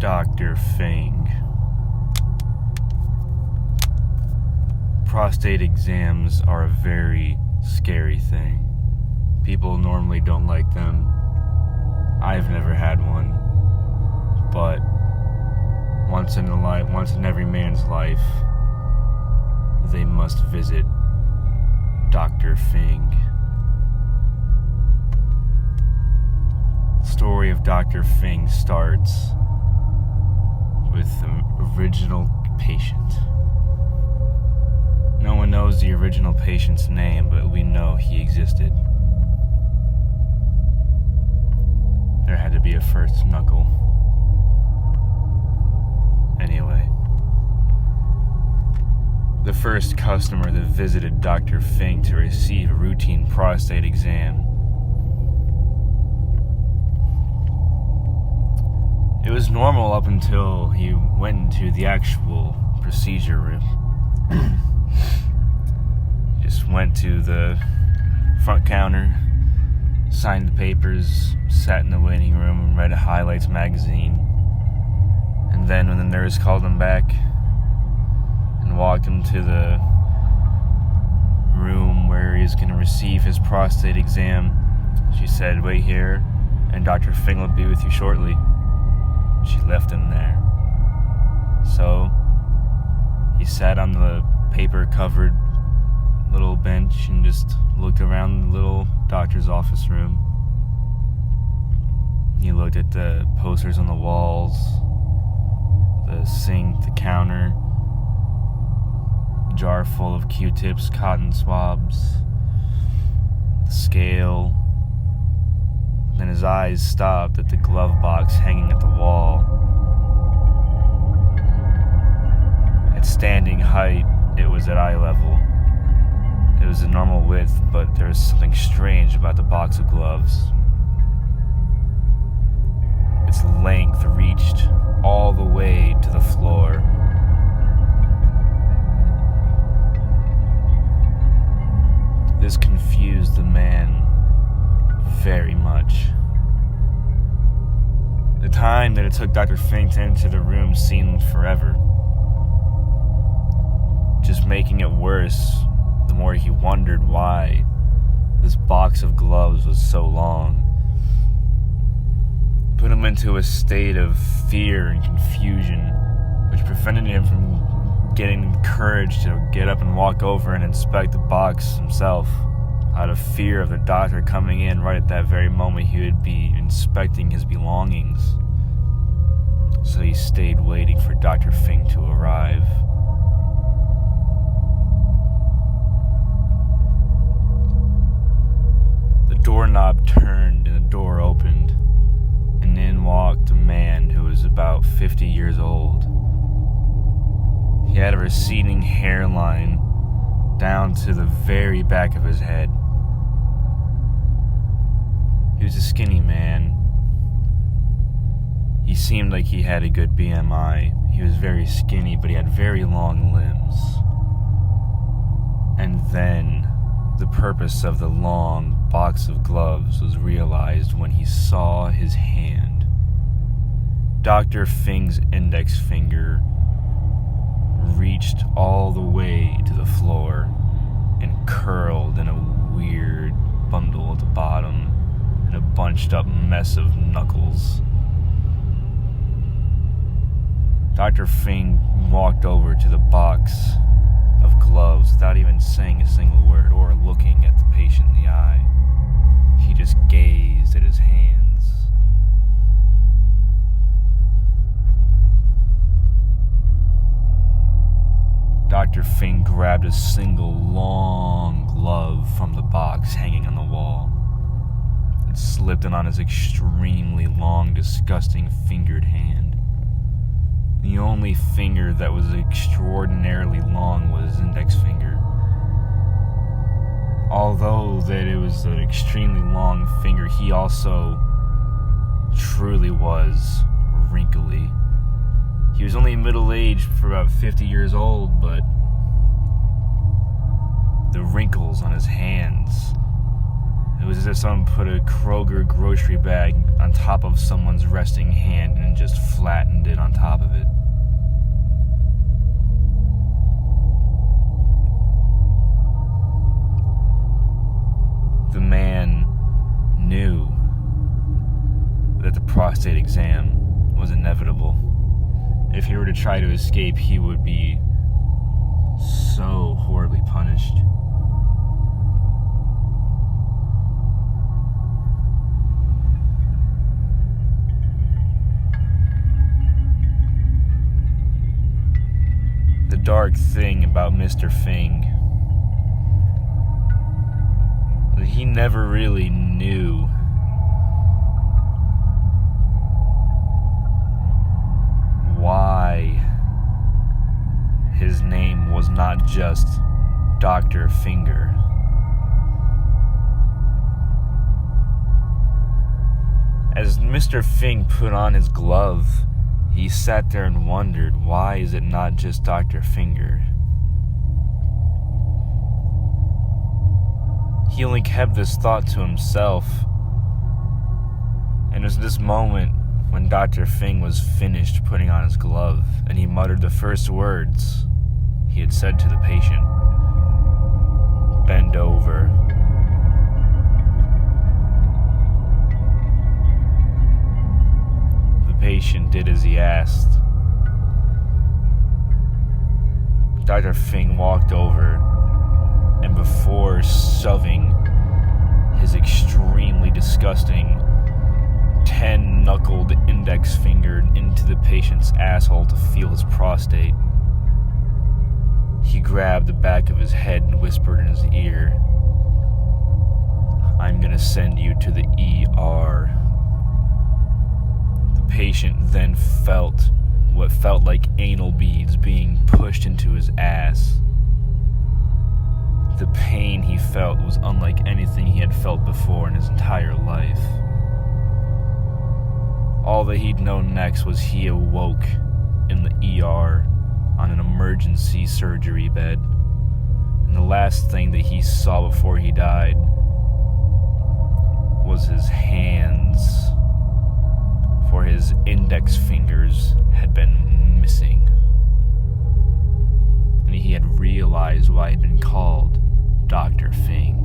Dr. Fing. Prostate exams are a very scary thing. People normally don't like them. I've never had one. But once in every man's life, they must visit Dr. Fing. The story of Dr. Fing starts with the original patient. No one knows the original patient's name, but we know he existed. There had to be a first knuckle. Anyway, the first customer that visited Dr. Fing to receive a routine prostate exam. It was normal up until he went into the actual procedure room. He just went to the front counter, signed the papers, sat in the waiting room, and read a highlights magazine. And then when the nurse called him back and walked him to the room where he's going to receive his prostate exam, she said, "Wait here, and Dr. Fing will be with you shortly." She left him there. So he sat on the paper-covered little bench and just looked around the little doctor's office room. He looked at the posters on the walls, the sink, the counter, a jar full of Q-tips, cotton swabs, the scale. Then his eyes stopped at the glove box hanging at the wall. At standing height, it was at eye level. It was a normal width, but there was something strange about the box of gloves. Its length reached all the way to the floor. This confused the man very much. The time that it took Dr. Fing to enter the room seemed forever. Just making it worse, the more he wondered why this box of gloves was so long. Put him into a state of fear and confusion, which prevented him from getting the courage to get up and walk over and inspect the box himself, out of fear of the doctor coming in right at that very moment he would be inspecting his belongings. So he stayed waiting for Dr. Fing to arrive. The doorknob turned and the door opened, and in walked a man who was about 50 years old. He had a receding hairline down to the very back of his head. He was a skinny man. He seemed like he had a good BMI. He was very skinny, but he had very long limbs. And then the purpose of the long box of gloves was realized when he saw his hand. Dr. Fing's index finger reached all the way to the floor and curled in a weird bundle at the bottom, and a bunched up mess of knuckles. Dr. Fing walked over to the box of gloves without even saying a single word or looking at the patient in the eye. He just gazed at his hands. Dr. Fing grabbed a single long glove from the box hanging on the wall and slipped it on his extremely long, disgusting fingered hand. The only finger that was extraordinarily long was his index finger. Although that it was an extremely long finger, he also truly was wrinkly. He was only middle-aged for about 50 years old, but the wrinkles on his hands, it was as if someone put a Kroger grocery bag on top of someone's resting hand and just flattened it on top of it. The man knew that the prostate exam was inevitable. If he were to try to escape, he would be so horribly punished. The dark thing about Mr. Fing, he never really knew why his name was not just Dr. Finger. As Mr. Fing put on his glove, he sat there and wondered, why is it not just Dr. Finger? He only kept this thought to himself. And it was this moment when Dr. Fing was finished putting on his glove, and he muttered the first words he had said to the patient. Bend over. The patient did as he asked. Dr. Fing walked over, and before shoving his extremely disgusting 10-knuckled index finger into the patient's asshole to feel his prostate, he grabbed the back of his head and whispered in his ear, "I'm gonna send you to the ER." The patient then felt what felt like anal beads being pushed into his ass. The pain he felt was unlike anything he had felt before in his entire life. All that he'd known next was he awoke in the ER on an emergency surgery bed, and the last thing that he saw before he died was his hands, for his index fingers had been missing. And he had realized why he'd been called Dr. Fing.